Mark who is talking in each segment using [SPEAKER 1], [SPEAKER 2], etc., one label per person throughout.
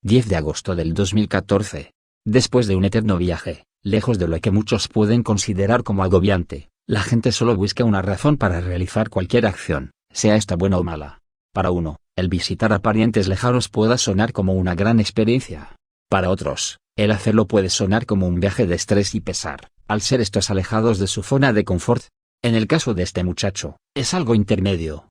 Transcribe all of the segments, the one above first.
[SPEAKER 1] 10 de agosto del 2014. Después de un eterno viaje, lejos de lo que muchos pueden considerar como agobiante, la gente solo busca una razón para realizar cualquier acción, sea esta buena o mala. Para uno, el visitar a parientes lejanos pueda sonar como una gran experiencia. Para otros, el hacerlo puede sonar como un viaje de estrés y pesar, al ser estos alejados de su zona de confort. En el caso de este muchacho, es algo intermedio.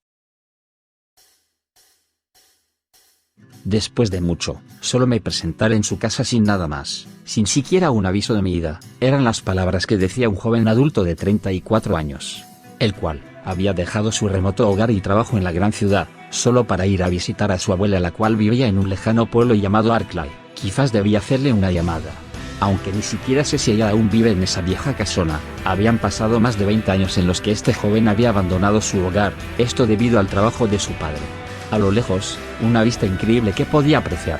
[SPEAKER 1] Después de mucho, solo me presentaré en su casa sin nada más, sin siquiera un aviso de mi ida, eran las palabras que decía un joven adulto de 34 años, el cual había dejado su remoto hogar y trabajo en la gran ciudad, solo para ir a visitar a su abuela, la cual vivía en un lejano pueblo llamado Arklay. Quizás debía hacerle una llamada. Aunque ni siquiera sé si ella aún vive en esa vieja casona, habían pasado más de 20 años en los que este joven había abandonado su hogar, esto debido al trabajo de su padre. A lo lejos, una vista increíble que podía apreciar.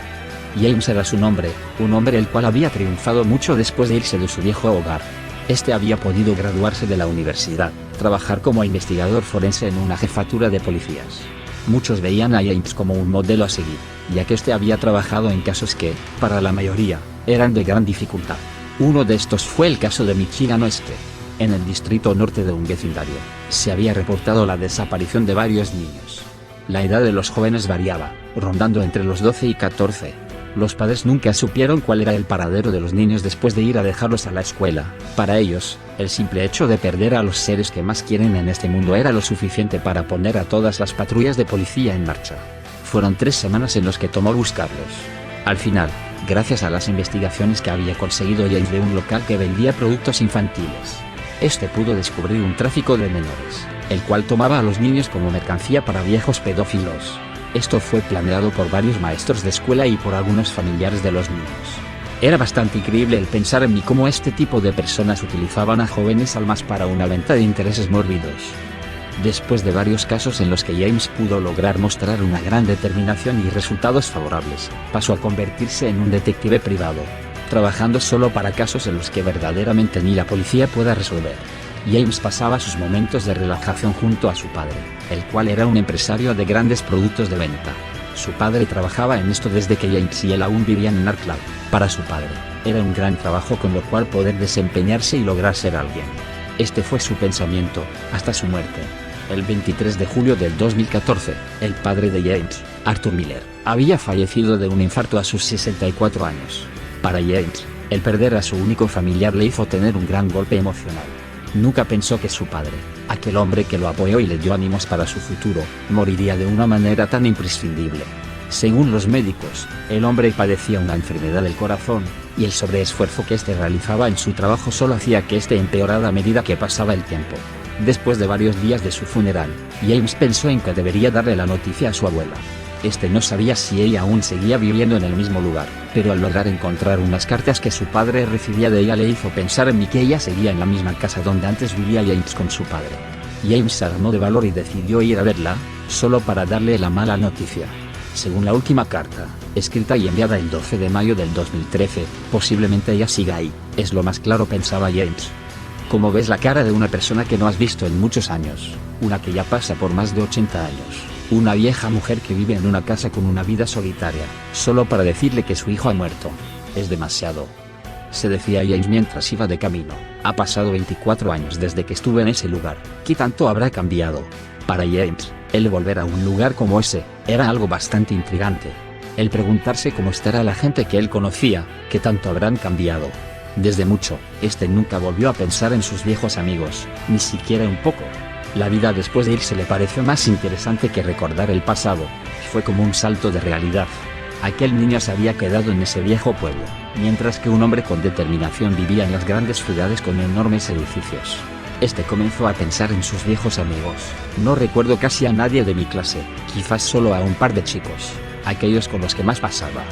[SPEAKER 1] James era su nombre, un hombre el cual había triunfado mucho después de irse de su viejo hogar. Este había podido graduarse de la universidad, trabajar como investigador forense en una jefatura de policías. Muchos veían a James como un modelo a seguir, ya que este había trabajado en casos que, para la mayoría, eran de gran dificultad. Uno de estos fue el caso de Michigan Oeste. En el distrito norte de un vecindario, se había reportado la desaparición de varios niños. La edad de los jóvenes variaba, rondando entre los 12 y 14. Los padres nunca supieron cuál era el paradero de los niños después de ir a dejarlos a la escuela. Para ellos, el simple hecho de perder a los seres que más quieren en este mundo era lo suficiente para poner a todas las patrullas de policía en marcha. Fueron 3 semanas en los que tomó buscarlos. Al final, gracias a las investigaciones que había conseguido James de un local que vendía productos infantiles, este pudo descubrir un tráfico de menores, el cual tomaba a los niños como mercancía para viejos pedófilos. Esto fue planeado por varios maestros de escuela y por algunos familiares de los niños. Era bastante increíble el pensar en cómo este tipo de personas utilizaban a jóvenes almas para una venta de intereses mórbidos. Después de varios casos en los que James pudo lograr mostrar una gran determinación y resultados favorables, pasó a convertirse en un detective privado, trabajando solo para casos en los que verdaderamente ni la policía pueda resolver. James pasaba sus momentos de relajación junto a su padre, el cual era un empresario de grandes productos de venta. Su padre trabajaba en esto desde que James y él aún vivían en Arklay. Para su padre, era un gran trabajo con lo cual poder desempeñarse y lograr ser alguien. Este fue su pensamiento, hasta su muerte. El 23 de julio del 2014, el padre de James, Arthur Miller, había fallecido de un infarto a sus 64 años. Para James, el perder a su único familiar le hizo tener un gran golpe emocional. Nunca pensó que su padre, aquel hombre que lo apoyó y le dio ánimos para su futuro, moriría de una manera tan imprescindible. Según los médicos, el hombre padecía una enfermedad del corazón, y el sobreesfuerzo que este realizaba en su trabajo solo hacía que este empeorara a medida que pasaba el tiempo. Después de varios días de su funeral, James pensó en que debería darle la noticia a su abuela. Este no sabía si ella aún seguía viviendo en el mismo lugar, pero al lograr encontrar unas cartas que su padre recibía de ella le hizo pensar en que ella seguía en la misma casa donde antes vivía James con su padre. James se armó de valor y decidió ir a verla, solo para darle la mala noticia. Según la última carta, escrita y enviada el 12 de mayo del 2013, posiblemente ella siga ahí, es lo más claro, pensaba James. Como ves la cara de una persona que no has visto en muchos años, una que ya pasa por más de 80 años. Una vieja mujer que vive en una casa con una vida solitaria, solo para decirle que su hijo ha muerto. Es demasiado. Se decía James mientras iba de camino. Ha pasado 24 años desde que estuve en ese lugar. ¿Qué tanto habrá cambiado? Para James, el volver a un lugar como ese, era algo bastante intrigante. El preguntarse cómo estará la gente que él conocía, qué tanto habrán cambiado. Desde mucho, este nunca volvió a pensar en sus viejos amigos, ni siquiera un poco. La vida después de irse le pareció más interesante que recordar el pasado. Fue como un salto de realidad. Aquel niño se había quedado en ese viejo pueblo, mientras que un hombre con determinación vivía en las grandes ciudades con enormes edificios. Este comenzó a pensar en sus viejos amigos. No recuerdo casi a nadie de mi clase, quizás solo a un par de chicos, aquellos con los que más pasaba.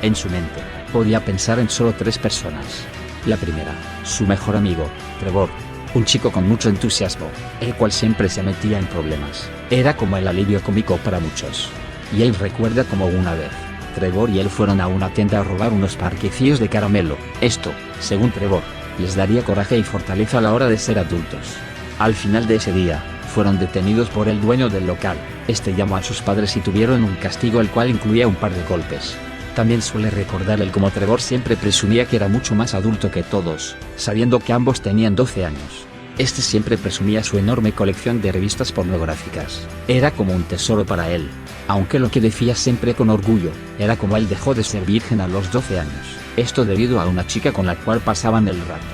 [SPEAKER 1] En su mente, podía pensar en solo 3 personas. La primera, su mejor amigo, Trevor. Un chico con mucho entusiasmo, el cual siempre se metía en problemas. Era como el alivio cómico para muchos. Y él recuerda como una vez, Trevor y él fueron a una tienda a robar unos parquecillos de caramelo. Esto, según Trevor, les daría coraje y fortaleza a la hora de ser adultos. Al final de ese día, fueron detenidos por el dueño del local. Este llamó a sus padres y tuvieron un castigo el cual incluía un par de golpes. También suele recordar el cómo Trevor siempre presumía que era mucho más adulto que todos, sabiendo que ambos tenían 12 años. Este siempre presumía su enorme colección de revistas pornográficas. Era como un tesoro para él. Aunque lo que decía siempre con orgullo, era como él dejó de ser virgen a los 12 años. Esto debido a una chica con la cual pasaban el rato.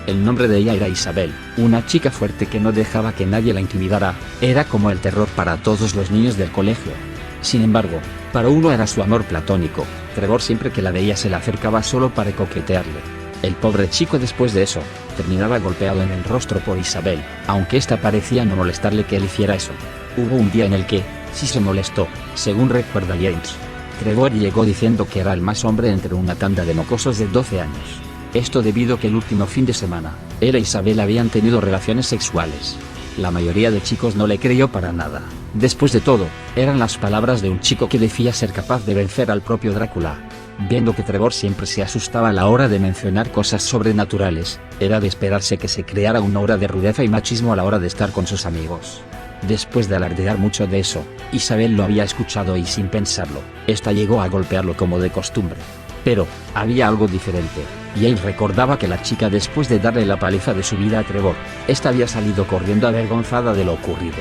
[SPEAKER 1] El nombre de ella era Isabel, una chica fuerte que no dejaba que nadie la intimidara. Era como el terror para todos los niños del colegio. Sin embargo, para uno era su amor platónico. Trevor siempre que la veía se la acercaba solo para coquetearle. El pobre chico después de eso, terminaba golpeado en el rostro por Isabel, aunque esta parecía no molestarle que él hiciera eso. Hubo un día en el que, sí se molestó, según recuerda James. Trevor llegó diciendo que era el más hombre entre una tanda de mocosos de 12 años. Esto debido a que el último fin de semana, él e Isabel habían tenido relaciones sexuales. La mayoría de chicos no le creyó para nada. Después de todo, eran las palabras de un chico que decía ser capaz de vencer al propio Drácula. Viendo que Trevor siempre se asustaba a la hora de mencionar cosas sobrenaturales, era de esperarse que se creara una aura de rudeza y machismo a la hora de estar con sus amigos. Después de alardear mucho de eso, Isabel lo había escuchado y sin pensarlo, esta llegó a golpearlo como de costumbre. Pero, había algo diferente. James recordaba que la chica después de darle la paliza de su vida a Trevor, esta había salido corriendo avergonzada de lo ocurrido.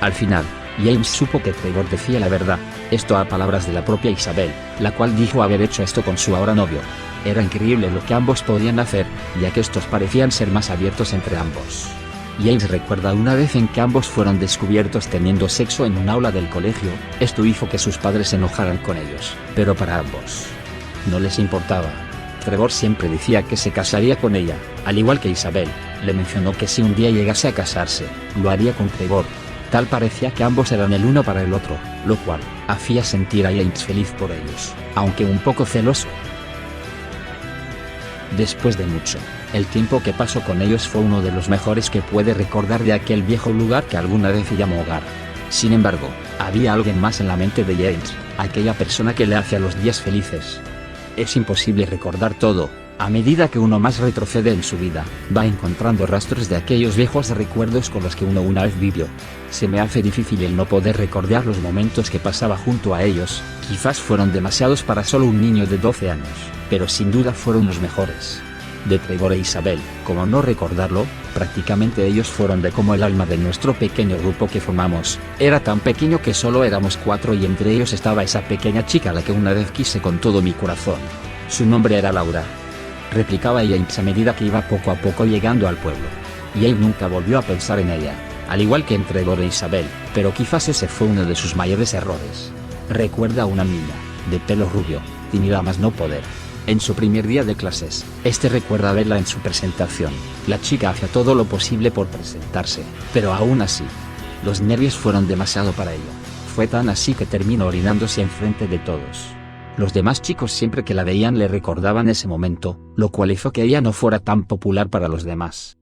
[SPEAKER 1] Al final, James supo que Trevor decía la verdad, esto a palabras de la propia Isabel, la cual dijo haber hecho esto con su ahora novio. Era increíble lo que ambos podían hacer, ya que estos parecían ser más abiertos entre ambos. James recuerda una vez en que ambos fueron descubiertos teniendo sexo en un aula del colegio. Esto hizo que sus padres se enojaran con ellos, pero para ambos no les importaba. Trevor siempre decía que se casaría con ella, al igual que Isabel. Le mencionó que si un día llegase a casarse, lo haría con Trevor. Tal parecía que ambos eran el uno para el otro, lo cual hacía sentir a James feliz por ellos, aunque un poco celoso. Después de mucho, el tiempo que pasó con ellos fue uno de los mejores que puede recordar de aquel viejo lugar que alguna vez llamó hogar. Sin embargo, había alguien más en la mente de James, aquella persona que le hacía los días felices. Es imposible recordar todo. A medida que uno más retrocede en su vida, va encontrando rastros de aquellos viejos recuerdos con los que uno una vez vivió. Se me hace difícil el no poder recordar los momentos que pasaba junto a ellos. Quizás fueron demasiados para solo un niño de 12 años, pero sin duda fueron los mejores. De Trevor e Isabel, como no recordarlo, prácticamente ellos fueron de como el alma de nuestro pequeño grupo que formamos. Era tan pequeño que solo éramos 4 y entre ellos estaba esa pequeña chica a la que una vez quise con todo mi corazón. Su nombre era Laura. Replicaba James a medida que iba poco a poco llegando al pueblo. James nunca volvió a pensar en ella, al igual que en Trevor e Isabel, pero quizás ese fue uno de sus mayores errores. Recuerda a una niña, de pelo rubio, tímida más no poder. En su primer día de clases, recuerda verla en su presentación. La chica hacía todo lo posible por presentarse, pero aún así, los nervios fueron demasiado para ella. Fue tan así que terminó orinándose enfrente de todos. Los demás chicos siempre que la veían le recordaban ese momento, lo cual hizo que ella no fuera tan popular para los demás.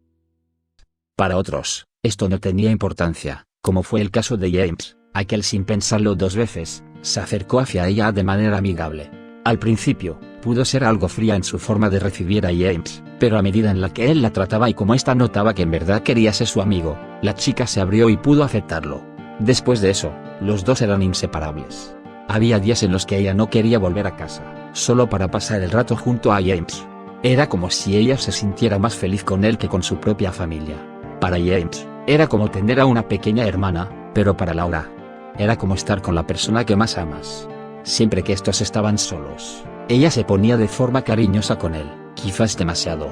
[SPEAKER 1] Para otros, esto no tenía importancia, como fue el caso de James. Aquel sin pensarlo 2 veces, se acercó hacia ella de manera amigable. Al principio, pudo ser algo fría en su forma de recibir a James, pero a medida en la que él la trataba y como ésta notaba que en verdad quería ser su amigo, la chica se abrió y pudo aceptarlo. Después de eso, los dos eran inseparables. Había días en los que ella no quería volver a casa, solo para pasar el rato junto a James. Era como si ella se sintiera más feliz con él que con su propia familia. Para James, era como tener a una pequeña hermana, pero para Laura, era como estar con la persona que más amas. Siempre que estos estaban solos, ella se ponía de forma cariñosa con él, quizás demasiado.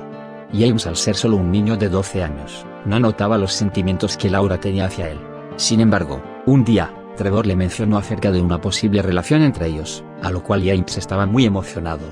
[SPEAKER 1] James, al ser solo un niño de 12 años, no notaba los sentimientos que Laura tenía hacia él. Sin embargo, un día, Trevor le mencionó acerca de una posible relación entre ellos, a lo cual James estaba muy emocionado.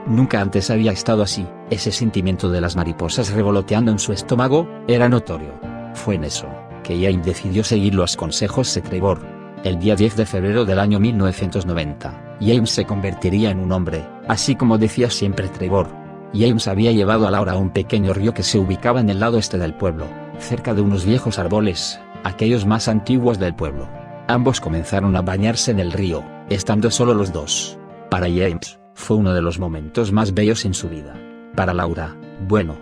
[SPEAKER 1] Nunca antes había estado así. Ese sentimiento de las mariposas revoloteando en su estómago era notorio. Fue en eso que James decidió seguir los consejos de Trevor. El día 10 de febrero del año 1990, James se convertiría en un hombre, así como decía siempre Trevor. James había llevado a Laura a un pequeño río que se ubicaba en el lado este del pueblo, cerca de unos viejos árboles, aquellos más antiguos del pueblo. Ambos comenzaron a bañarse en el río, estando solo los dos. Para James, fue uno de los momentos más bellos en su vida. Para Laura, bueno.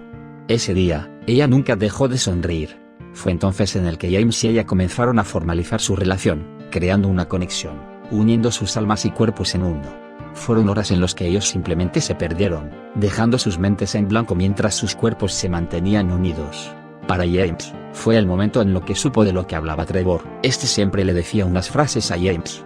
[SPEAKER 1] Ese día, ella nunca dejó de sonreír. Fue entonces en el que James y ella comenzaron a formalizar su relación, creando una conexión, uniendo sus almas y cuerpos en uno. Fueron horas en las que ellos simplemente se perdieron, dejando sus mentes en blanco mientras sus cuerpos se mantenían unidos. Para James, fue el momento en lo que supo de lo que hablaba Trevor. Este siempre le decía unas frases a James.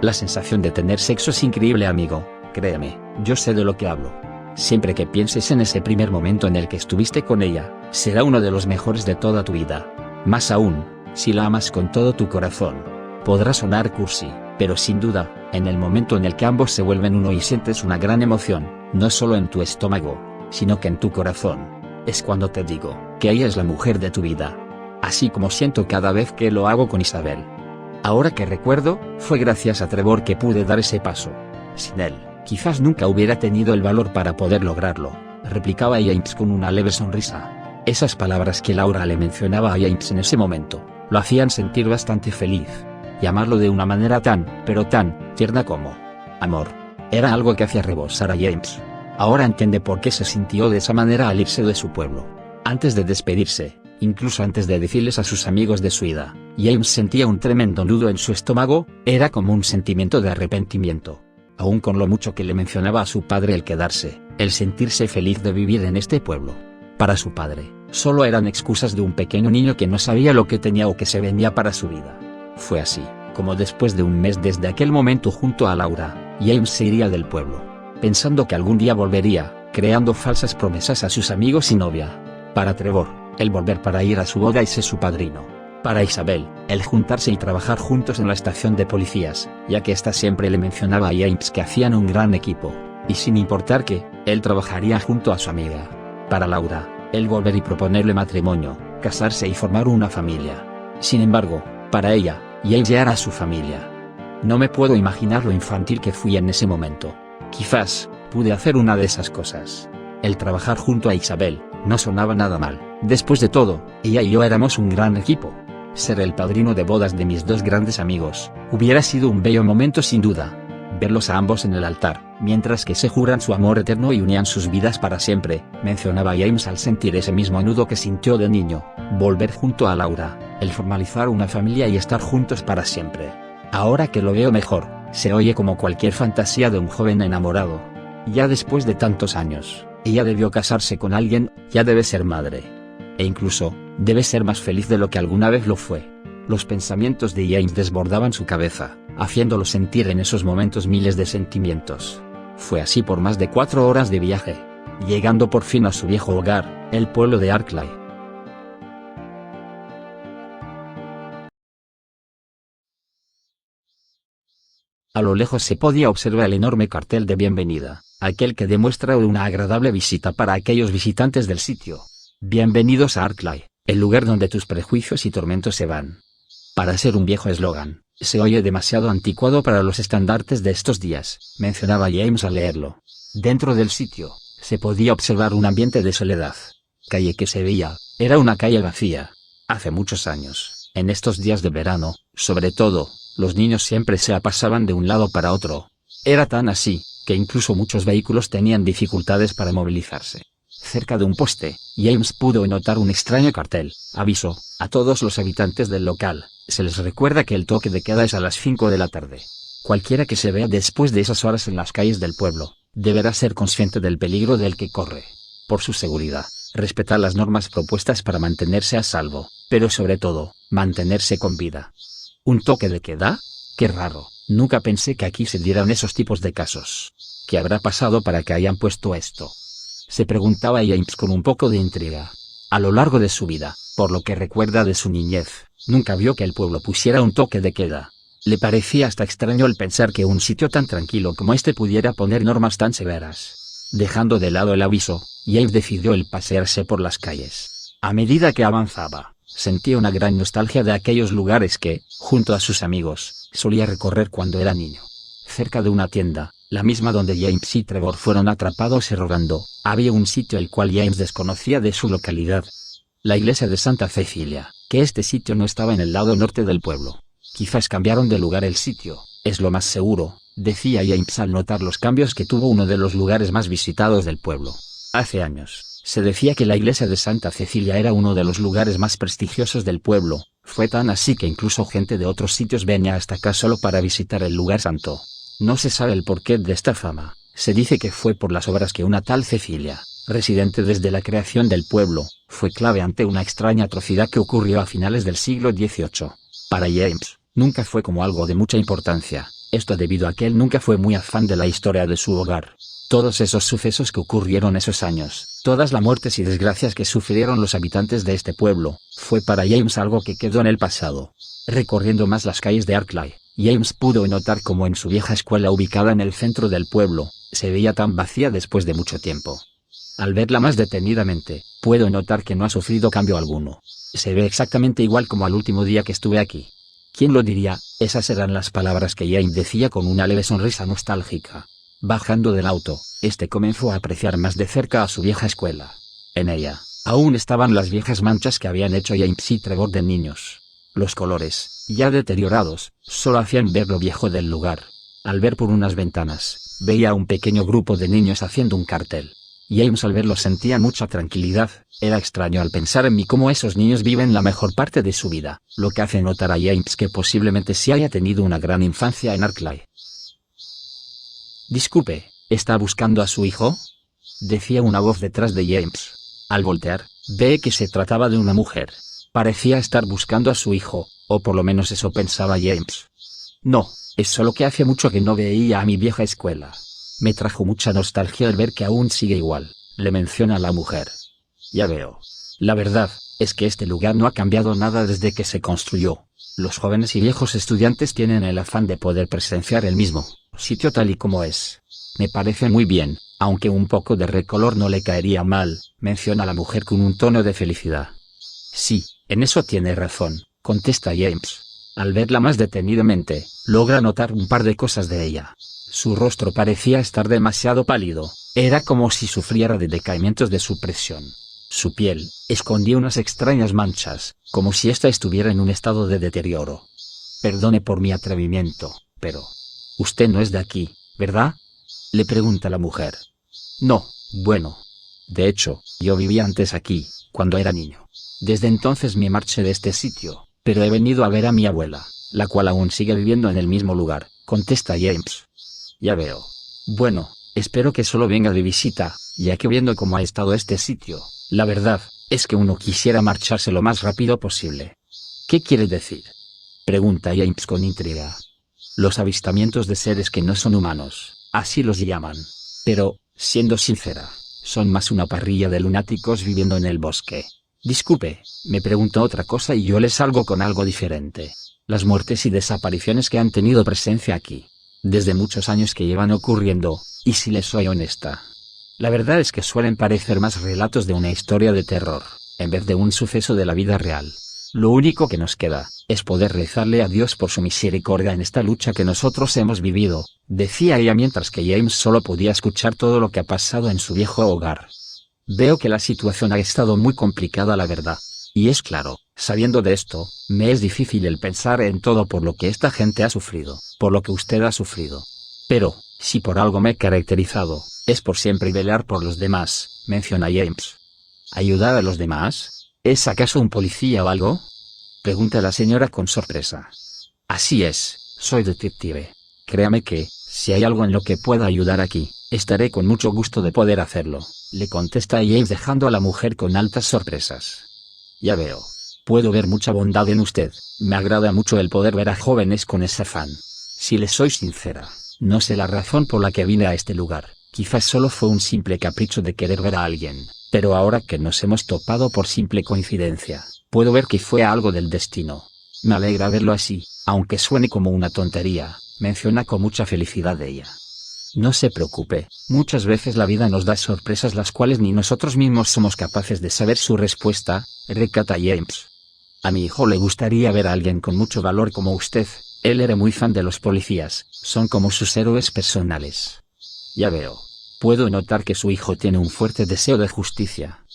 [SPEAKER 1] La sensación de tener sexo es increíble, amigo, créeme, yo sé de lo que hablo. Siempre que pienses en ese primer momento en el que estuviste con ella, será uno de los mejores de toda tu vida. Más aún, si la amas con todo tu corazón. Podrá sonar cursi, pero sin duda, en el momento en el que ambos se vuelven uno y sientes una gran emoción, no solo en tu estómago, sino que en tu corazón, es cuando te digo, que ella es la mujer de tu vida. Así como siento cada vez que lo hago con Isabel. Ahora que recuerdo, fue gracias a Trevor que pude dar ese paso. Sin él, quizás nunca hubiera tenido el valor para poder lograrlo, replicaba James con una leve sonrisa. Esas palabras que Laura le mencionaba a James en ese momento, lo hacían sentir bastante feliz. Llamarlo de una manera pero tan tierna como amor, era algo que hacía rebosar a James. Ahora entiende por qué se sintió de esa manera al irse de su pueblo. Antes de despedirse, incluso antes de decirles a sus amigos de su ida, James sentía un tremendo nudo en su estómago, era como un sentimiento de arrepentimiento. Aún con lo mucho que le mencionaba a su padre el quedarse, el sentirse feliz de vivir en este pueblo. Para su padre, solo eran excusas de un pequeño niño que no sabía lo que tenía o que se venía para su vida. Fue así, como después de un mes desde aquel momento junto a Laura, James se iría del pueblo, pensando que algún día volvería, creando falsas promesas a sus amigos y novia. Para Trevor, el volver para ir a su boda y ser su padrino. Para Isabel, el juntarse y trabajar juntos en la estación de policías, ya que ésta siempre le mencionaba a James que hacían un gran equipo, y sin importar que, él trabajaría junto a su amiga. Para Laura, el volver y proponerle matrimonio, casarse y formar una familia. Sin embargo, para ella, James ya era su familia. No me puedo imaginar lo infantil que fui en ese momento. Quizás, pude hacer una de esas cosas. El trabajar junto a Isabel, no sonaba nada mal. Después de todo, ella y yo éramos un gran equipo. Ser el padrino de bodas de mis dos grandes amigos, hubiera sido un bello momento sin duda. Verlos a ambos en el altar, mientras que se juran su amor eterno y unían sus vidas para siempre, mencionaba James al sentir ese mismo nudo que sintió de niño. Volver junto a Laura, el formalizar una familia y estar juntos para siempre. Ahora que lo veo mejor, se oye como cualquier fantasía de un joven enamorado. Ya después de tantos años, ella debió casarse con alguien, ya debe ser madre. E incluso, debe ser más feliz de lo que alguna vez lo fue. Los pensamientos de James desbordaban su cabeza, haciéndolo sentir en esos momentos miles de sentimientos. Fue así por más de 4 horas de viaje, llegando por fin a su viejo hogar, el pueblo de Arklay. A lo lejos se podía observar el enorme cartel de bienvenida, aquel que demuestra una agradable visita para aquellos visitantes del sitio. Bienvenidos a Arklay, el lugar donde tus prejuicios y tormentos se van. Para ser un viejo eslogan, se oye demasiado anticuado para los estandartes de estos días, mencionaba James al leerlo. Dentro del sitio, se podía observar un ambiente de soledad. Calle que se veía, era una calle vacía. Hace muchos años, en estos días de verano, sobre todo, los niños siempre se pasaban de un lado para otro. Era tan así, que incluso muchos vehículos tenían dificultades para movilizarse. Cerca de un poste, James pudo notar un extraño cartel: aviso, a todos los habitantes del local, se les recuerda que el toque de queda es a las 5 de la tarde. Cualquiera que se vea después de esas horas en las calles del pueblo, deberá ser consciente del peligro del que corre. Por su seguridad, respetar las normas propuestas para mantenerse a salvo, pero sobre todo, mantenerse con vida. ¿Un toque de queda? ¡Qué raro! Nunca pensé que aquí se dieran esos tipos de casos. ¿Qué habrá pasado para que hayan puesto esto?, se preguntaba James con un poco de intriga. A lo largo de su vida, por lo que recuerda de su niñez, nunca vio que el pueblo pusiera un toque de queda. Le parecía hasta extraño el pensar que un sitio tan tranquilo como este pudiera poner normas tan severas. Dejando de lado el aviso, James decidió el pasearse por las calles. A medida que avanzaba, sentía una gran nostalgia de aquellos lugares que, junto a sus amigos, solía recorrer cuando era niño. Cerca de una tienda, la misma donde James y Trevor fueron atrapados y rogando, había un sitio el cual James desconocía de su localidad. La iglesia de Santa Cecilia, que este sitio no estaba en el lado norte del pueblo. Quizás cambiaron de lugar el sitio, es lo más seguro, decía James al notar los cambios que tuvo uno de los lugares más visitados del pueblo. Hace años, se decía que la iglesia de Santa Cecilia era uno de los lugares más prestigiosos del pueblo, fue tan así que incluso gente de otros sitios venía hasta acá solo para visitar el lugar santo. No se sabe el porqué de esta fama. Se dice que fue por las obras que una tal Cecilia, residente desde la creación del pueblo, fue clave ante una extraña atrocidad que ocurrió a finales del siglo XVIII. Para James, nunca fue como algo de mucha importancia, esto debido a que él nunca fue muy afán de la historia de su hogar. Todos esos sucesos que ocurrieron esos años, todas las muertes y desgracias que sufrieron los habitantes de este pueblo, fue para James algo que quedó en el pasado. Recorriendo más las calles de Arklay, James pudo notar cómo en su vieja escuela ubicada en el centro del pueblo, se veía tan vacía después de mucho tiempo. Al verla más detenidamente, puedo notar que no ha sufrido cambio alguno. Se ve exactamente igual como al último día que estuve aquí. ¿Quién lo diría? Esas eran las palabras que James decía con una leve sonrisa nostálgica. Bajando del auto, comenzó a apreciar más de cerca a su vieja escuela. En ella, aún estaban las viejas manchas que habían hecho James y Trevor de niños. Los colores, ya deteriorados, solo hacían ver lo viejo del lugar. Al ver por unas ventanas, veía a un pequeño grupo de niños haciendo un cartel. James al verlo sentía mucha tranquilidad. Era extraño al pensar en mí cómo esos niños viven la mejor parte de su vida, lo que hace notar a James que posiblemente sí haya tenido una gran infancia en Arklay. Disculpe, ¿está buscando a su hijo?, decía una voz detrás de James. Al voltear, ve que se trataba de una mujer. Parecía estar buscando a su hijo, o por lo menos eso pensaba James. No, es solo que hace mucho que no veía a mi vieja escuela. Me trajo mucha nostalgia el ver que aún sigue igual, le menciona la mujer. Ya veo. La verdad, es que este lugar no ha cambiado nada desde que se construyó. Los jóvenes y viejos estudiantes tienen el afán de poder presenciar el mismo sitio tal y como es. Me parece muy bien, aunque un poco de recolor no le caería mal, menciona la mujer con un tono de felicidad. Sí, en eso tiene razón, contesta James. Al verla más detenidamente, logra notar un par de cosas de ella. Su rostro parecía estar demasiado pálido, era como si sufriera de decaimientos de su presión. Su piel escondía unas extrañas manchas, como si ésta estuviera en un estado de deterioro. Perdone por mi atrevimiento, pero... ¿usted no es de aquí, verdad?, le pregunta la mujer. No, bueno. De hecho, yo vivía antes aquí, cuando era niño. Desde entonces me marché de este sitio, pero he venido a ver a mi abuela, la cual aún sigue viviendo en el mismo lugar, contesta James. Ya veo. Bueno, espero que solo venga de visita, ya que viendo cómo ha estado este sitio, la verdad, es que uno quisiera marcharse lo más rápido posible. ¿Qué quiere decir?, pregunta James con intriga. Los avistamientos de seres que no son humanos, así los llaman. Pero, siendo sincera, son más una parrilla de lunáticos viviendo en el bosque. Disculpe, me pregunto otra cosa y yo le salgo con algo diferente. Las muertes y desapariciones que han tenido presencia aquí, desde muchos años que llevan ocurriendo, y si les soy honesta, la verdad es que suelen parecer más relatos de una historia de terror, en vez de un suceso de la vida real. Lo único que nos queda, es poder rezarle a Dios por su misericordia en esta lucha que nosotros hemos vivido, decía ella mientras que James solo podía escuchar todo lo que ha pasado en su viejo hogar. Veo que la situación ha estado muy complicada, la verdad. Y es claro, sabiendo de esto, me es difícil el pensar en todo por lo que esta gente ha sufrido, por lo que usted ha sufrido. Pero, si por algo me he caracterizado, es por siempre velar por los demás, menciona James. ¿Ayudar a los demás? ¿Es acaso un policía o algo?, pregunta la señora con sorpresa. Así es, soy detective. Créame que, si hay algo en lo que pueda ayudar aquí, estaré con mucho gusto de poder hacerlo, le contesta James dejando a la mujer con altas sorpresas. Ya veo. Puedo ver mucha bondad en usted, me agrada mucho el poder ver a jóvenes con ese afán. Si les soy sincera, no sé la razón por la que vine a este lugar, quizás solo fue un simple capricho de querer ver a alguien, pero ahora que nos hemos topado por simple coincidencia, puedo ver que fue algo del destino. Me alegra verlo así, aunque suene como una tontería, menciona con mucha felicidad ella. No se preocupe, muchas veces la vida nos da sorpresas las cuales ni nosotros mismos somos capaces de saber su respuesta, recata James. A mi hijo le gustaría ver a alguien con mucho valor como usted, él era muy fan de los policías, son como sus héroes personales. Ya veo. Puedo notar que su hijo tiene un fuerte deseo de justicia.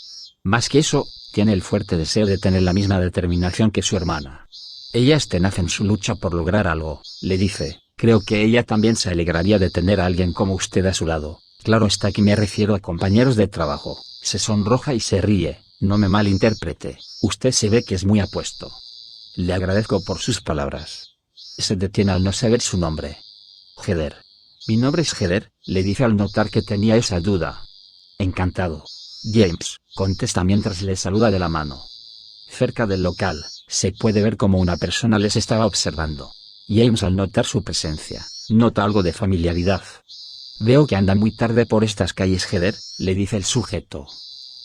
[SPEAKER 1] Más que eso, tiene el fuerte deseo de tener la misma determinación que su hermana. Ella es tenaz en su lucha por lograr algo, le dice. Creo que ella también se alegraría de tener a alguien como usted a su lado. Claro está que me refiero a compañeros de trabajo. Se sonroja y se ríe, no me malinterprete, usted se ve que es muy apuesto. Le agradezco por sus palabras. Se detiene al no saber su nombre. Heather, Mi nombre es Heather, le dice al notar que tenía esa duda. Encantado, James, contesta mientras le saluda de la mano. Cerca del local, se puede ver como una persona les estaba observando. James, al notar su presencia, nota algo de familiaridad. Veo que anda muy tarde por estas calles, Heather, le dice el sujeto.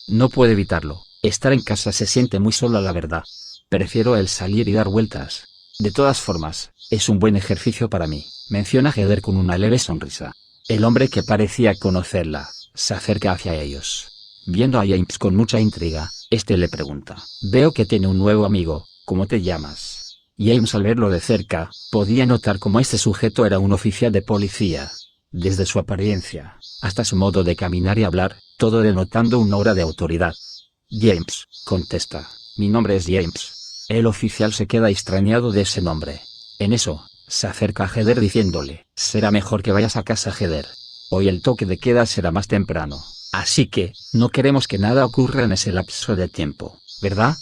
[SPEAKER 1] No puede evitarlo, estar en casa se siente muy sola, la verdad. Prefiero el salir y dar vueltas. De todas formas, es un buen ejercicio para mí, menciona Heather con una leve sonrisa. El hombre, que parecía conocerla, se acerca hacia ellos. Viendo a James con mucha intriga, este le pregunta: veo que tiene un nuevo amigo, ¿cómo te llamas? James, al verlo de cerca, podía notar cómo este sujeto era un oficial de policía. Desde su apariencia, hasta su modo de caminar y hablar, todo denotando una aura de autoridad. James, contesta, mi nombre es James. El oficial se queda extrañado de ese nombre. En eso, se acerca a Heather diciéndole: será mejor que vayas a casa, Heather. Hoy el toque de queda será más temprano, así que, no queremos que nada ocurra en ese lapso de tiempo, ¿verdad?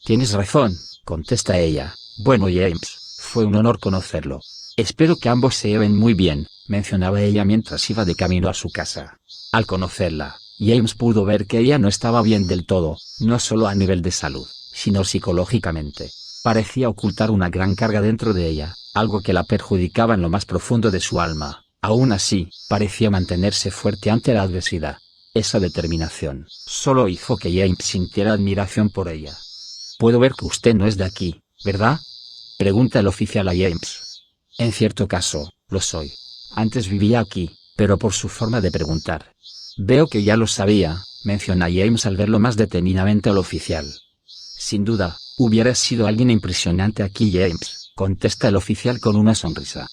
[SPEAKER 1] Tienes razón, contesta ella. Bueno, James, fue un honor conocerlo. Espero que ambos se lleven muy bien, mencionaba ella mientras iba de camino a su casa. Al conocerla, James pudo ver que ella no estaba bien del todo, no solo a nivel de salud, sino psicológicamente. Parecía ocultar una gran carga dentro de ella, algo que la perjudicaba en lo más profundo de su alma. Aún así, parecía mantenerse fuerte ante la adversidad. Esa determinación solo hizo que James sintiera admiración por ella. Puedo ver que usted no es de aquí, ¿verdad? Pregunta el oficial a James. En cierto caso, lo soy. Antes vivía aquí, pero por su forma de preguntar. Veo que ya lo sabía, menciona James al verlo más detenidamente al oficial. Sin duda, hubieras sido alguien impresionante aquí, James, contesta el oficial con una sonrisa.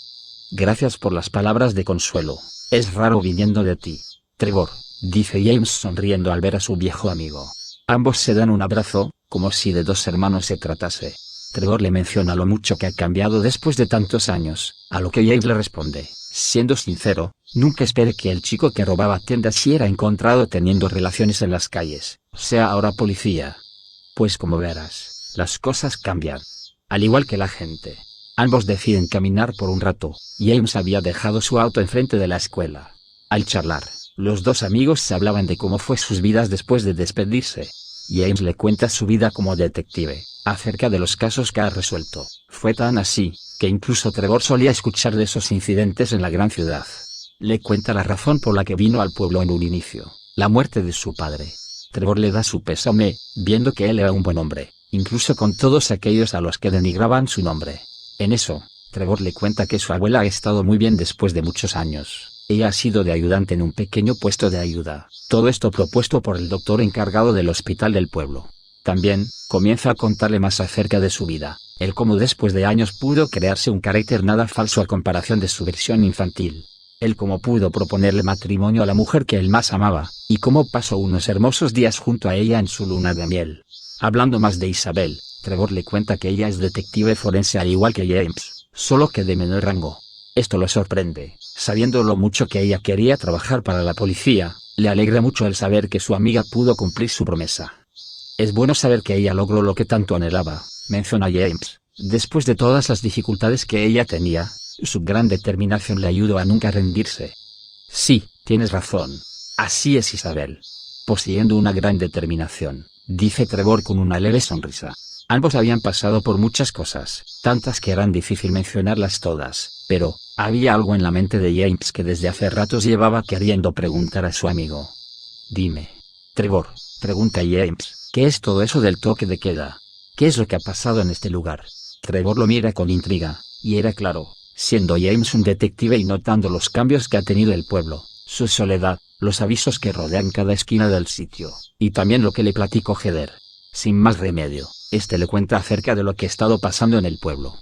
[SPEAKER 1] Gracias por las palabras de consuelo, es raro viniendo de ti, Trevor, dice James sonriendo al ver a su viejo amigo. Ambos se dan un abrazo, como si de dos hermanos se tratase. Trevor le menciona lo mucho que ha cambiado después de tantos años, a lo que James le responde: siendo sincero, nunca esperé que el chico que robaba tiendas si era encontrado teniendo relaciones en las calles, sea ahora policía. Pues como verás, las cosas cambian. Al igual que la gente. Ambos deciden caminar por un rato. James había dejado su auto enfrente de la escuela. Al charlar, los dos amigos se hablaban de cómo fue sus vidas después de despedirse. James le cuenta su vida como detective, acerca de los casos que ha resuelto. Fue tan así, que incluso Trevor solía escuchar de esos incidentes en la gran ciudad. Le cuenta la razón por la que vino al pueblo en un inicio: la muerte de su padre. Trevor le da su pésame, viendo que él era un buen hombre, incluso con todos aquellos a los que denigraban su nombre. En eso, Trevor le cuenta que su abuela ha estado muy bien después de muchos años. Ella ha sido de ayudante en un pequeño puesto de ayuda, todo esto propuesto por el doctor encargado del hospital del pueblo. También, comienza a contarle más acerca de su vida, el cómo después de años pudo crearse un carácter nada falso a comparación de su versión infantil. El cómo pudo proponerle matrimonio a la mujer que él más amaba, y cómo pasó unos hermosos días junto a ella en su luna de miel. Hablando más de Isabel, Trevor le cuenta que ella es detective forense al igual que James, solo que de menor rango. Esto lo sorprende, sabiendo lo mucho que ella quería trabajar para la policía, le alegra mucho el saber que su amiga pudo cumplir su promesa. Es bueno saber que ella logró lo que tanto anhelaba, menciona James. Después de todas las dificultades que ella tenía, su gran determinación le ayudó a nunca rendirse. Sí, tienes razón. Así es Isabel. Poseyendo una gran determinación, dice Trevor con una leve sonrisa. Ambos habían pasado por muchas cosas, tantas que eran difícil mencionarlas todas, pero, había algo en la mente de James que desde hace ratos llevaba queriendo preguntar a su amigo. Dime, Trevor, pregunta James, ¿qué es todo eso del toque de queda? ¿Qué es lo que ha pasado en este lugar? Trevor lo mira con intriga, y era claro, siendo James un detective y notando los cambios que ha tenido el pueblo, su soledad, los avisos que rodean cada esquina del sitio, y también lo que le platicó Heather. Sin más remedio, este le cuenta acerca de lo que ha estado pasando en el pueblo.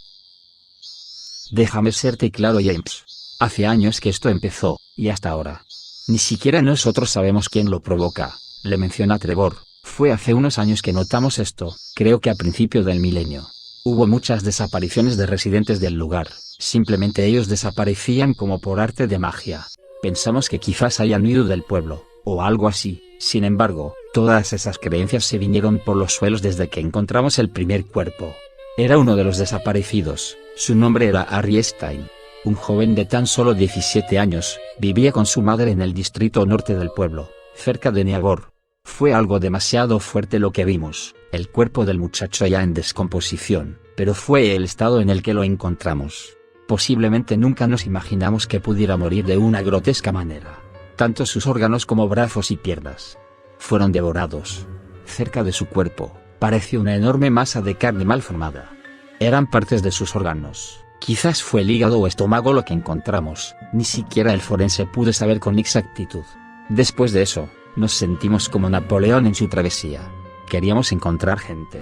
[SPEAKER 1] Déjame serte claro, James. Hace años que esto empezó, y hasta ahora. Ni siquiera nosotros sabemos quién lo provoca, le menciona Trevor. Fue hace unos años que notamos esto, creo que a principio del milenio. Hubo muchas desapariciones de residentes del lugar, simplemente ellos desaparecían como por arte de magia. Pensamos que quizás hayan huido del pueblo, o algo así. Sin embargo, todas esas creencias se vinieron por los suelos desde que encontramos el primer cuerpo. Era uno de los desaparecidos, su nombre era Harry Stein. un joven de tan solo 17 años, vivía con su madre en el distrito norte del pueblo, cerca de Niagor. Fue algo demasiado fuerte lo que vimos, el cuerpo del muchacho ya en descomposición, pero fue el estado en el que lo encontramos. Posiblemente nunca nos imaginamos que pudiera morir de una grotesca manera. Tanto sus órganos como brazos y piernas fueron devorados. Cerca de su cuerpo, parecía una enorme masa de carne mal formada. Eran partes de sus órganos. Quizás fue el hígado o estómago lo que encontramos, ni siquiera el forense pudo saber con exactitud. Después de eso, nos sentimos como Napoleón en su travesía. Queríamos encontrar gente.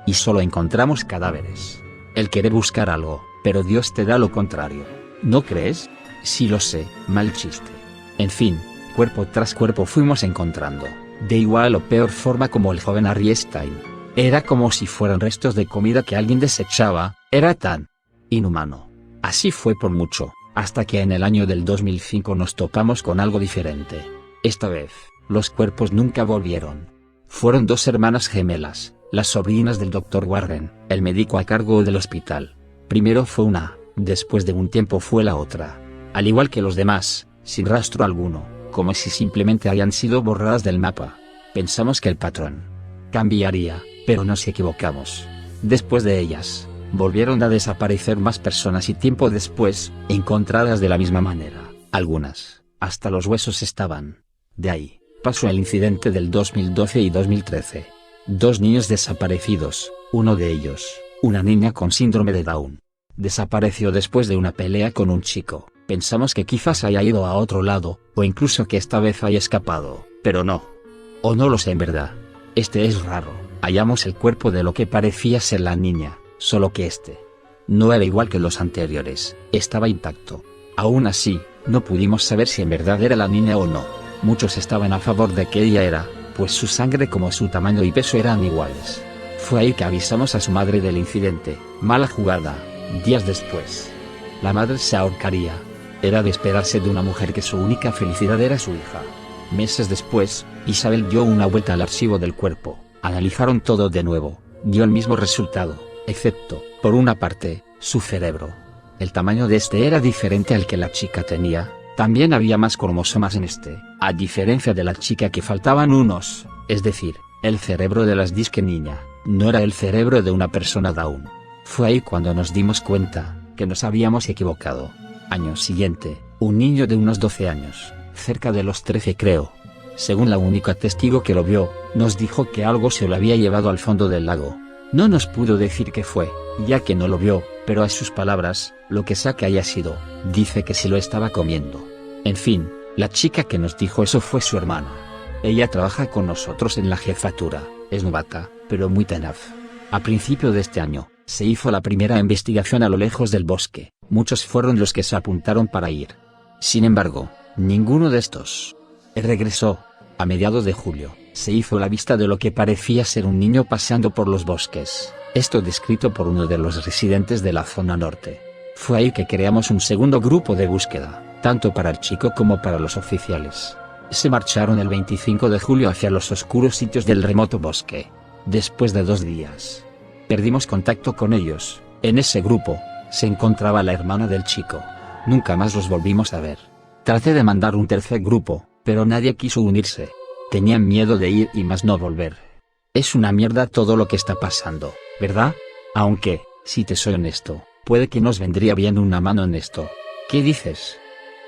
[SPEAKER 1] Y solo encontramos cadáveres. Él quiere buscar algo, pero Dios te da lo contrario. ¿No crees? Sí lo sé, mal chiste. En fin, cuerpo tras cuerpo fuimos encontrando, de igual o peor forma como el joven Harry Stein. Era como si fueran restos de comida que alguien desechaba, era tan inhumano. Así fue por mucho, hasta que en el año del 2005 nos topamos con algo diferente. Esta vez, los cuerpos nunca volvieron. Fueron dos hermanas gemelas, las sobrinas del Dr. Warren, el médico a cargo del hospital. Primero fue una, después de un tiempo fue la otra. Al igual que los demás, sin rastro alguno, como si simplemente hayan sido borradas del mapa. Pensamos que el patrón cambiaría, pero nos equivocamos. Después de ellas, volvieron a desaparecer más personas y tiempo después, encontradas de la misma manera. Algunas, hasta los huesos estaban. De ahí, pasó el incidente del 2012 y 2013. Dos niños desaparecidos, uno de ellos, una niña con síndrome de Down. Desapareció después de una pelea con un chico. Pensamos que quizás haya ido a otro lado, o incluso que esta vez haya escapado, pero no. O no lo sé en verdad. Este es raro. Hallamos el cuerpo de lo que parecía ser la niña, solo que este no era igual que los anteriores, estaba intacto. Aún así, no pudimos saber si en verdad era la niña o no. Muchos estaban a favor de que ella era, pues su sangre como su tamaño y peso eran iguales. Fue ahí que avisamos a su madre del incidente. Mala jugada. Días después, la madre se ahorcaría. Era de esperarse de una mujer que su única felicidad era su hija. Meses después, Isabel dio una vuelta al archivo del cuerpo. Analizaron todo de nuevo. Dio el mismo resultado, excepto, por una parte, su cerebro. El tamaño de este era diferente al que la chica tenía. También había más cromosomas en este, a diferencia de la chica que faltaban unos, es decir, el cerebro de las disque niña, no era el cerebro de una persona Down. Fue ahí cuando nos dimos cuenta, que nos habíamos equivocado. Año siguiente, un niño de unos 12 años, cerca de los 13 creo. Según la única testigo que lo vio, nos dijo que algo se lo había llevado al fondo del lago. No nos pudo decir qué fue, ya que no lo vio, pero a sus palabras, lo que sea que haya sido, dice que se lo estaba comiendo. En fin, la chica que nos dijo eso fue su hermana. Ella trabaja con nosotros en la jefatura, es novata, pero muy tenaz. A principio de este año, se hizo la primera investigación a lo lejos del bosque, muchos fueron los que se apuntaron para ir. Sin embargo, ninguno de estos regresó. A mediados de julio, se hizo la vista de lo que parecía ser un niño paseando por los bosques, esto descrito por uno de los residentes de la zona norte. Fue ahí que creamos un segundo grupo de búsqueda, tanto para el chico como para los oficiales. Se marcharon el 25 de julio hacia los oscuros sitios del remoto bosque. Después de 2 días, perdimos contacto con ellos. En ese grupo, se encontraba la hermana del chico. Nunca más los volvimos a ver. Traté de mandar un tercer grupo, pero nadie quiso unirse. Tenían miedo de ir y más no volver. Es una mierda todo lo que está pasando, ¿verdad? Aunque, si te soy honesto, puede que nos vendría bien una mano en esto. ¿Qué dices?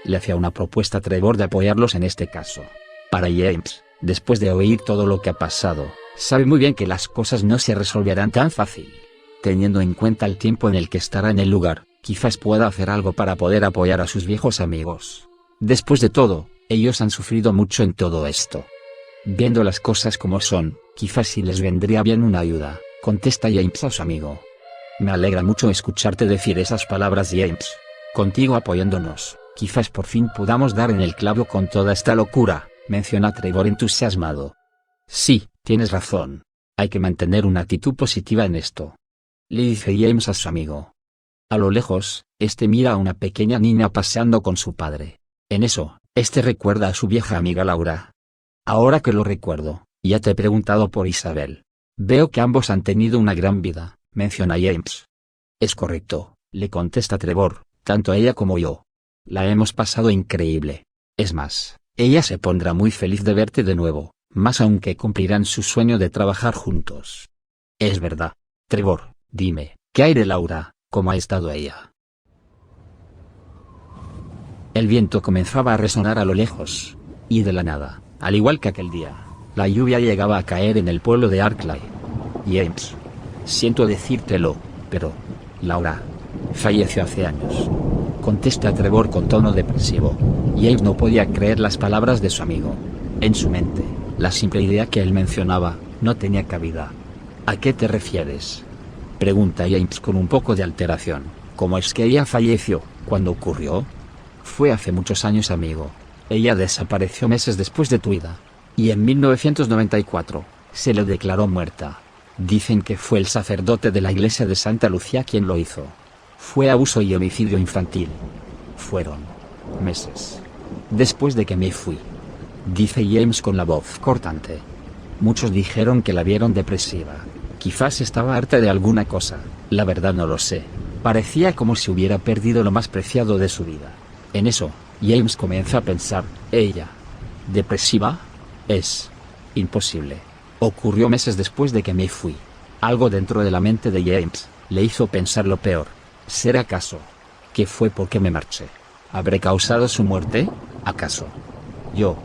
[SPEAKER 1] Le hacía una propuesta a Trevor de apoyarlos en este caso. Para James, después de oír todo lo que ha pasado, sabe muy bien que las cosas no se resolverán tan fácil. Teniendo en cuenta el tiempo en el que estará en el lugar, quizás pueda hacer algo para poder apoyar a sus viejos amigos. Después de todo, ellos han sufrido mucho en todo esto. Viendo las cosas como son, quizás sí les vendría bien una ayuda, contesta James a su amigo. Me alegra mucho escucharte decir esas palabras, James. Contigo apoyándonos, quizás por fin podamos dar en el clavo con toda esta locura, menciona Trevor entusiasmado. Sí, tienes razón. Hay que mantener una actitud positiva en esto, le dice James a su amigo. A lo lejos, este mira a una pequeña niña paseando con su padre. En eso, este recuerda a su vieja amiga Laura. Ahora que lo recuerdo, ya te he preguntado por Isabel. Veo que ambos han tenido una gran vida, menciona James. Es correcto, le contesta Trevor, tanto ella como yo. La hemos pasado increíble. Es más, ella se pondrá muy feliz de verte de nuevo, más aún que cumplirán su sueño de trabajar juntos. Es verdad. Trevor, dime, ¿qué hay de Laura? ¿Cómo ha estado ella? El viento comenzaba a resonar a lo lejos. Y de la nada, al igual que aquel día, la lluvia llegaba a caer en el pueblo de Arklay. James. Siento decírtelo, pero Laura falleció hace años. Contesta Trevor con tono depresivo. James no podía creer las palabras de su amigo. En su mente, la simple idea que él mencionaba no tenía cabida. ¿A qué te refieres? Pregunta James con un poco de alteración. ¿Cómo es que ella falleció? ¿Cuándo ocurrió? Fue hace muchos años, amigo. Ella desapareció meses después de tu ida. Y en 1994, se le declaró muerta. Dicen que fue el sacerdote de la iglesia de Santa Lucía quien lo hizo. Fue abuso y homicidio infantil. Fueron meses después de que me fui, dice James con la voz cortante. Muchos dijeron que la vieron depresiva. Quizás estaba harta de alguna cosa, la verdad no lo sé. Parecía como si hubiera perdido lo más preciado de su vida. En eso, James comienza a pensar, ¿ella depresiva? Es imposible. Ocurrió meses después de que me fui. Algo dentro de la mente de James le hizo pensar lo peor. ¿Será acaso que fue porque me marché? ¿Habré causado su muerte? ¿Acaso yo